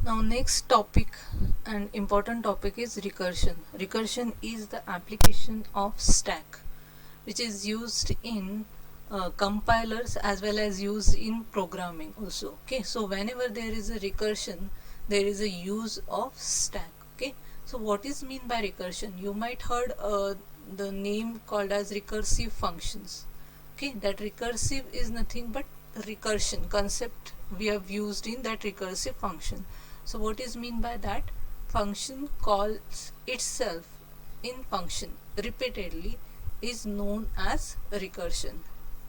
Now next topic and important topic is recursion. Recursion is the application of stack which is used in compilers as well as used in programming also. Okay, so whenever there is a recursion, there is a use of stack. Okay, so what is mean by recursion? You might heard the name called as recursive functions. Okay, that recursive is nothing but recursion concept we have used in that recursive function. So what is mean by that? Function calls itself in function repeatedly is known as recursion.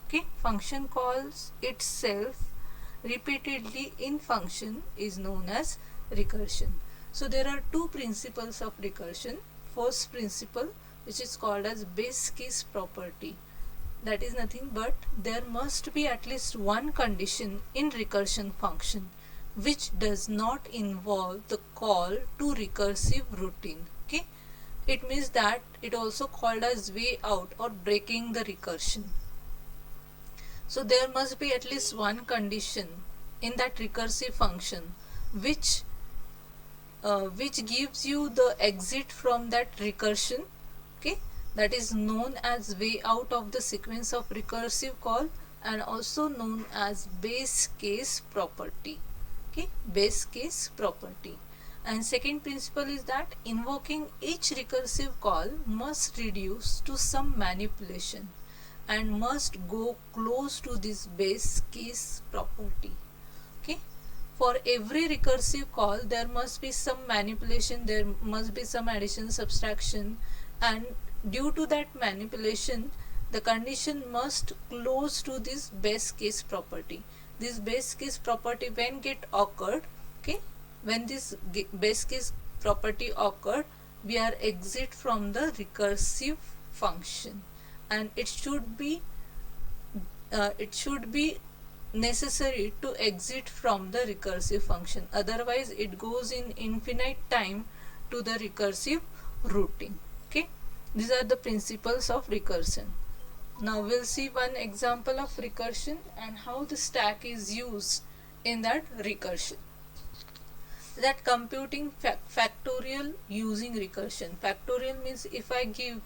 Okay, function calls itself repeatedly in function is known as recursion. So there are two principles of recursion. First principle, which is called as base case property, that is nothing but there must be at least one condition in recursion function which does not involve the call to recursive routine. Okay, it means that it also called as way out or breaking the recursion. So there must be at least one condition in that recursive function which gives you the exit from that recursion. Okay, that is known as way out of the sequence of recursive call and also known as base case property. Okay, base case property. And second principle is that invoking each recursive call must reduce to some manipulation and must go close to this base case property. Okay, for every recursive call there must be some manipulation, there must be some addition, subtraction, and due to that manipulation the condition must close to this base case property. This base case property when get occurred, okay, when this base case property occurred, we are exit from the recursive function, and it should be necessary to exit from the recursive function, otherwise it goes in infinite time to the recursive routing. Okay, these are the principles of recursion. Now we'll see one example of recursion and how the stack is used in that recursion. That computing factorial using recursion. Factorial means if I give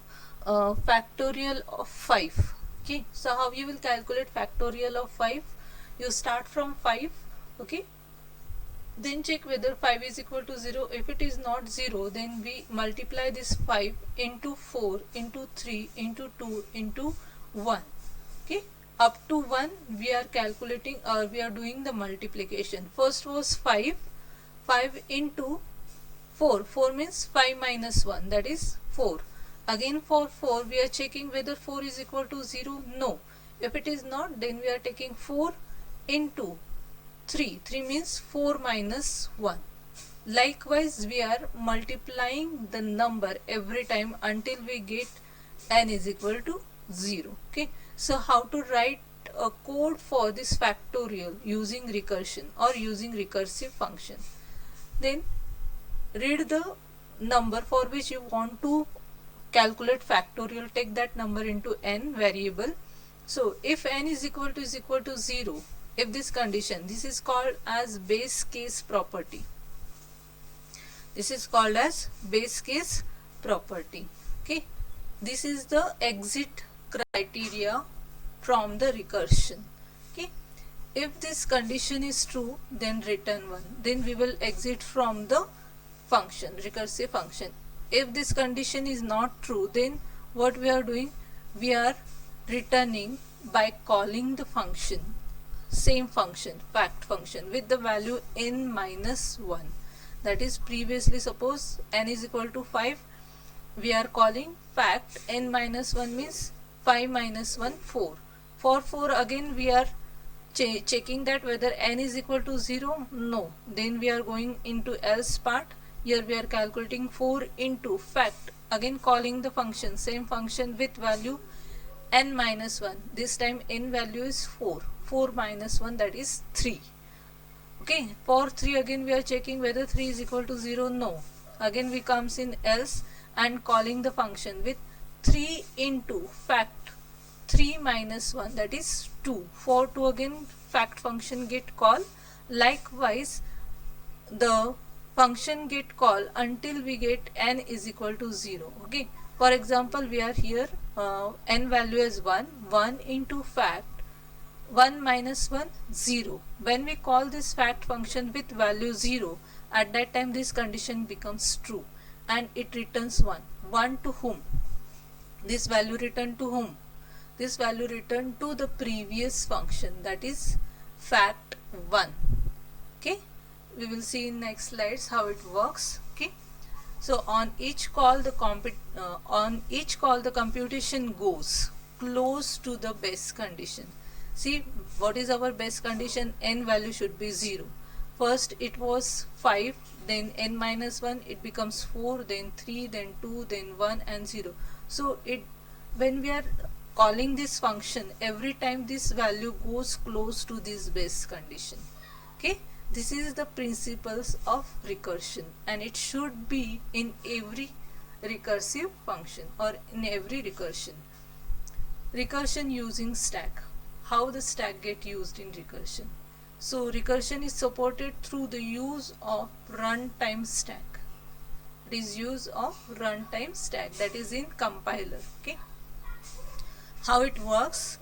factorial of 5. Okay, so how you will calculate factorial of 5? You start from 5. Okay, then check whether 5 is equal to 0. If it is not 0, then we multiply this 5 into 4 into 3 into 2 into 1. Okay, up to 1 we are calculating or we are doing the multiplication. First was 5 into 4. 4 means 5 minus 1, that is 4. Again for 4 we are checking whether 4 is equal to 0. No. If it is not, then we are taking 4 into 3. 3 means 4 minus 1. Likewise we are multiplying the number every time until we get n is equal to 0. Okay, so how to write a code for this factorial using recursion or using recursive function? Then read the number for which you want to calculate factorial, take that number into n variable. So if n is equal to 0, if this condition, this is called as base case property. This is called as base case property. Okay, this is the exit criteria from the recursion. Okay, if this condition is true, then return 1. Then we will exit from the function, recursive function. If this condition is not true, then what we are doing? We are returning by calling the function, same function, fact function, with the value n minus 1. That is, previously suppose n is equal to 5, we are calling fact n minus 1 means 5 minus 1, 4. For 4 again we are checking that whether n is equal to 0. No. Then we are going into else part. Here we are calculating 4 into fact, again calling the function, same function with value n minus 1. This time n value is 4. 4 minus 1, that is 3. Okay, for 3 again we are checking whether 3 is equal to 0. No. Again we comes in else and calling the function with 3 into fact 3 minus 1, that is 2. For 2 again fact function get called. Likewise the function get called until we get n is equal to 0. Okay, for example, we are here, n value is 1, 1 into fact 1 minus 1 0. When we call this fact function with value 0, at that time this condition becomes true and it returns 1. 1 to whom? This value returned to whom? This value returned to the previous function, that is fact 1. Okay, we will see in next slides how it works. Okay, so on each call the computation goes close to the base condition. See, what is our base condition? N value should be 0. First it was 5, then n minus 1, it becomes 4, then 3, then 2, then 1 and 0. So when we are calling this function, every time this value goes close to this base condition. Okay, this is the principles of recursion, and it should be in every recursive function or in every recursion. Recursion using stack. How the stack get used in recursion? So recursion is supported through the use of runtime stack. It is use of runtime stack, that is in compiler. Okay, how it works?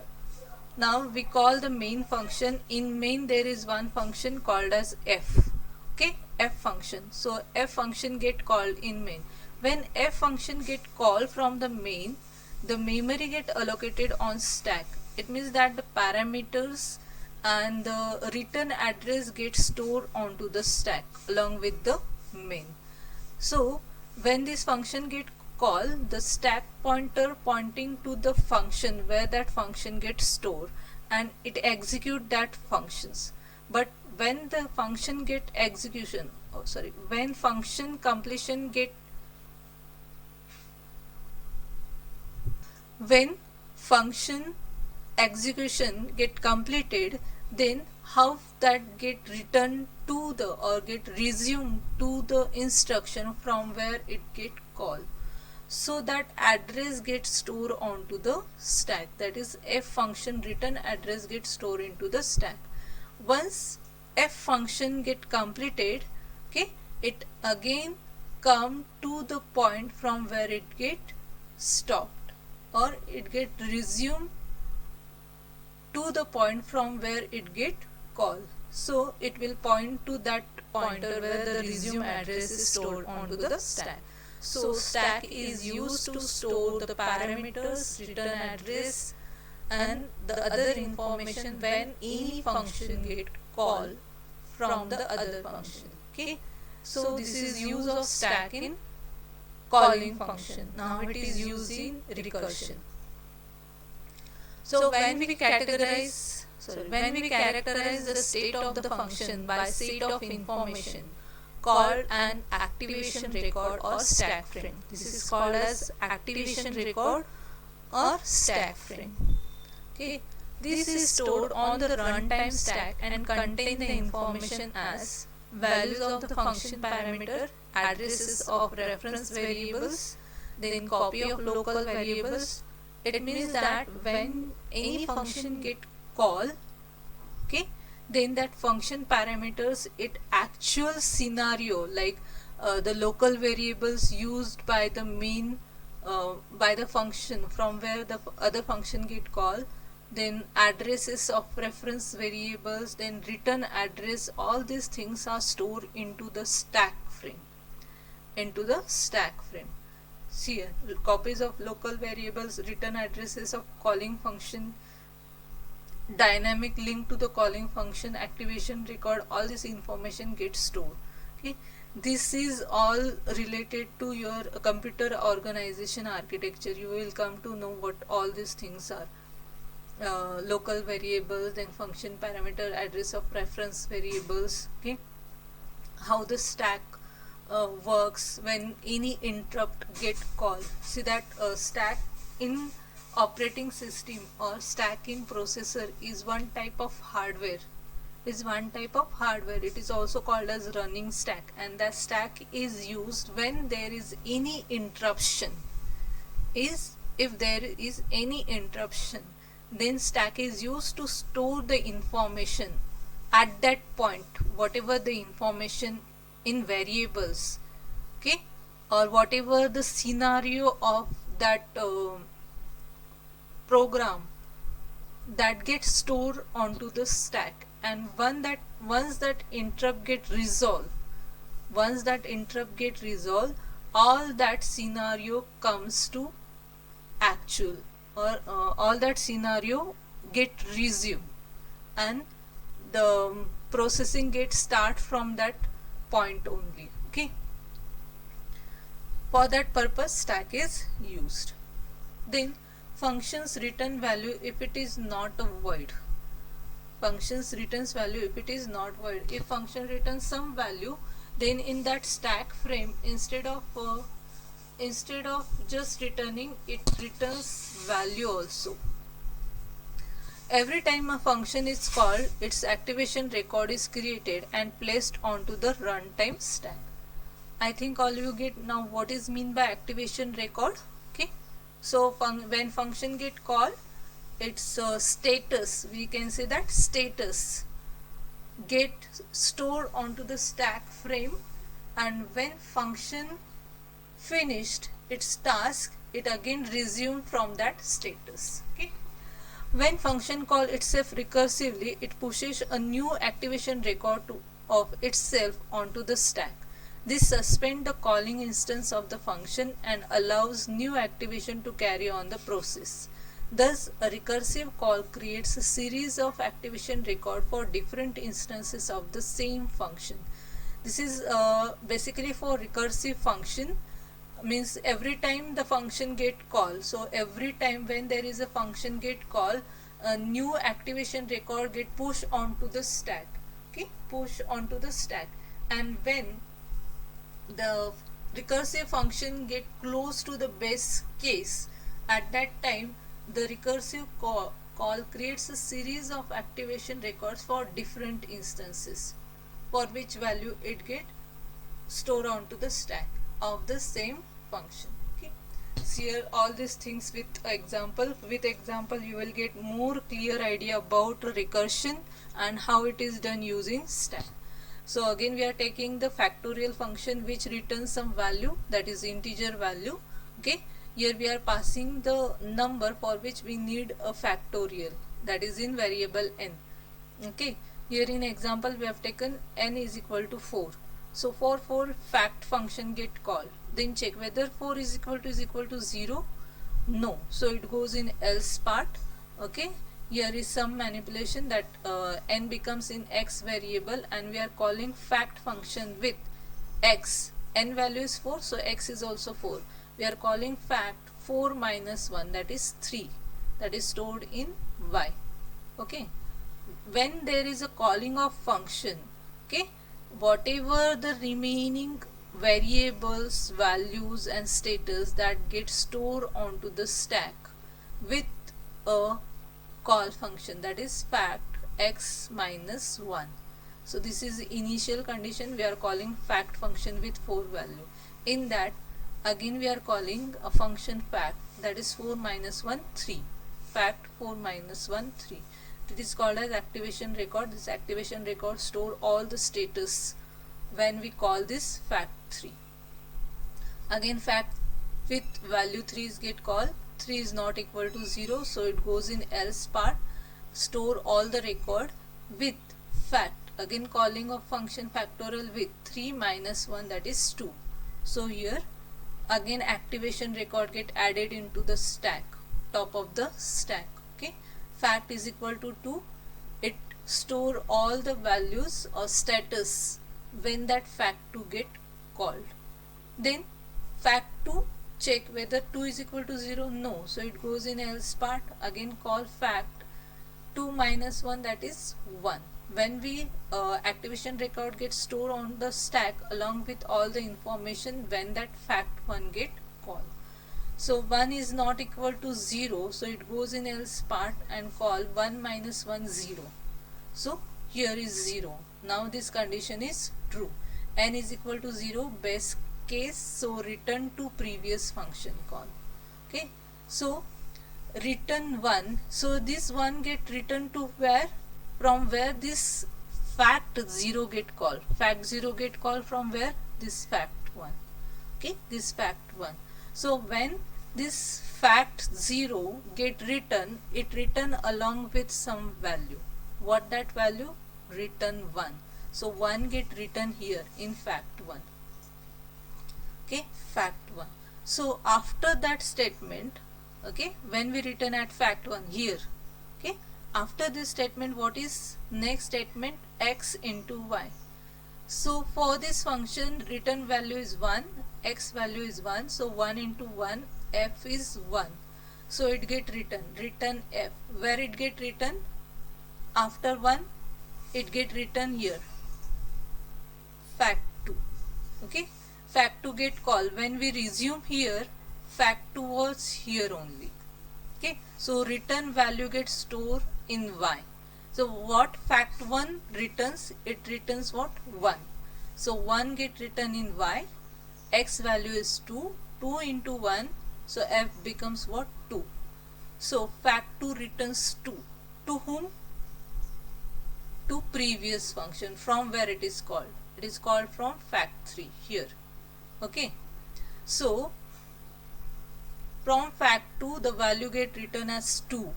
Now we call the main function. In main there is one function called as f. Okay, f function. So f function get called in main. When f function get called from the main, the memory get allocated on stack. It means that the parameters and the return address get stored onto the stack along with the main. So when this function get called, the stack pointer pointing to the function where that function gets stored, and it execute that functions. But when the function get execution, when function completion get, when function execution get completed, then how that get returned to the or get resumed to the instruction from where it get called. So that address gets stored onto the stack, that is f function return address gets stored into the stack. Once f function get completed, okay, it again come to the point from where it get stopped, or it get resumed to the point from where it get called. So it will point to that pointer where the resume address is stored onto the stack. So stack is used to store the parameters, return address and the other information when any function get called from the other function. Okay, so this is use of stack in calling function. Now it is used in recursion. So when we characterize the state of the function by set of information called an activation record or stack frame. This is called as activation record or stack frame. Okay, this is stored on the runtime stack and contain the information as values of the function parameter, addresses of reference variables, then copy of local variables. It means that when any function get called, okay, then that function parameters, it actual scenario, like the local variables used by the main by the function from where the other function get called, then addresses of reference variables, then return address, all these things are stored into the stack frame. See here, copies of local variables, return addresses of calling function, dynamic link to the calling function, activation record, all this information gets stored. Okay, this is all related to your computer organization architecture. You will come to know what all these things are. Local variables, then function parameter, address of reference variables. Okay, how the stack works when any interrupt get called. See that stack in operating system or stack in processor is one type of hardware. It is also called as running stack, and that stack is used when there is any interruption. If there is any interruption, then stack is used to store the information at that point, whatever the information in variables, okay, or whatever the scenario of that program, that gets stored onto the stack. And once that interrupt get resolved, all that scenario comes to actual, or all that scenario get resumed, and the processing gets start from that point only. Okay, for that purpose stack is used. Then functions return value if it is not a void. Functions returns value if it is not void. If function returns some value, then in that stack frame, instead of just returning, it returns value also. Every time a function is called, its activation record is created and placed onto the runtime stack. I think all you get now what is mean by activation record. Okay, so when function get called, its status, we can say that status get stored onto the stack frame, and when function finished its task, it again resumed from that status. Okay, when function call itself recursively, it pushes a new activation record of itself onto the stack. This suspends the calling instance of the function and allows new activation to carry on the process. Thus, a recursive call creates a series of activation record for different instances of the same function. This is basically for recursive function, means every time the function get called. So every time when there is a function get called, a new activation record get pushed onto the stack. Okay, push onto the stack, and when the recursive function get close to the base case, at that time the recursive call creates a series of activation records for different instances, for which value it get stored onto the stack of the same function. Okay, so here all these things with example. With example you will get more clear idea about recursion and how it is done using stack. So again we are taking the factorial function which returns some value, that is integer value. Okay, here we are passing the number for which we need a factorial, that is in variable n. Okay, here in example we have taken n is equal to 4. So for 4 fact function get called, then check whether 4 is equal to 0. No, so it goes in else part. Okay, here is some manipulation that n becomes in x variable, and we are calling fact function with x. N value is 4, so x is also 4. We are calling fact 4 minus 1, that is 3, that is stored in y. Okay, when there is a calling of function, okay, whatever the remaining variables, values and status that get stored onto the stack with a call function, that is fact x minus 1. So this is the initial condition. We are calling fact function with 4 value. In that again we are calling a function fact, that is 4 minus 1 3, fact 4 minus 1 3. It is called as activation record. This activation record store all the status when we call this fact 3. Again fact with value 3 is get called. 3 is not equal to 0, so it goes in else part. Store all the record with fact. Again calling of function factorial with 3 minus 1, that is 2. So here again activation record get added into the stack, top of the stack. Okay, fact is equal to 2. It store all the values or status when that fact 2 get called. Then fact 2, check whether 2 is equal to 0. No, so it goes in else part. Again call fact 2 minus 1, that is 1. When we activation record gets stored on the stack along with all the information when that fact 1 get called. So 1 is not equal to 0, so it goes in else part and call 1 minus 1 0. So here is 0. Now this condition is true. N is equal to 0, best case, so return to previous function call. Okay, so return 1. So this 1 get returned to where? From where this fact 0 get called. Fact 0 get called from where? This fact 1. Okay, this fact 1. So when this fact 0 get written, it written along with some value. What that value? Written 1. So 1 get written here in fact 1. Okay, fact 1. So after that statement, okay, when we written at fact 1 here, okay, after this statement, what is next statement? X into y. So for this function, return value is 1, x value is 1, so 1 into 1, f is 1. So it get written f. Where it get written? After 1, it get written here, fact 2. Okay, fact 2 get called. When we resume here, fact 2 was here only. Okay, so return value gets stored in y. So what fact 1 returns? It returns what? 1. So 1 get written in y, x value is 2, 2 into 1, so f becomes what? 2. So fact 2 returns 2. To whom? To previous function, from where it is called. It is called from fact 3 here. Okay, so from fact 2 the value get written as 2.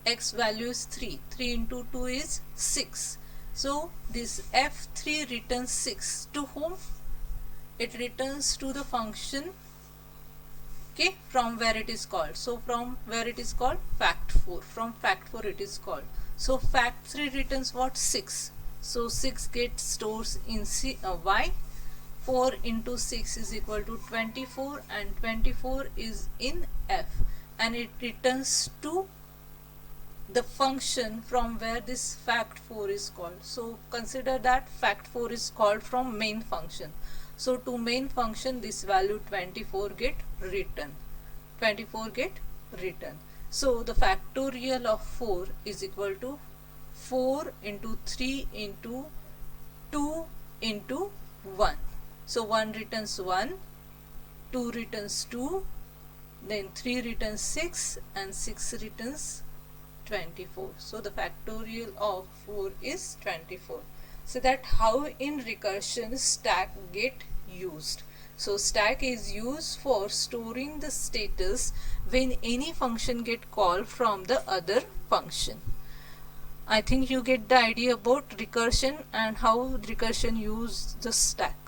X value is 3. 3 into 2 is 6. So this f3 returns 6. To whom? It returns to the function, okay, from where it is called. So from where it is called? Fact 4. From fact 4 it is called. So fact 3 returns what? 6. So 6 gets stores in y. 4 into 6 is equal to 24, and 24 is in f, and it returns to the function from where this fact 4 is called. So consider that fact 4 is called from main function. So to main function this value 24 get written. 24 get written. So the factorial of 4 is equal to 4 into 3 into 2 into 1. So 1 returns 1, 2 returns 2, then 3 returns 6, and 6 returns 24. So the factorial of 4 is 24. So that how in recursion stack get used. So stack is used for storing the status when any function get called from the other function. I think you get the idea about recursion and how recursion use the stack.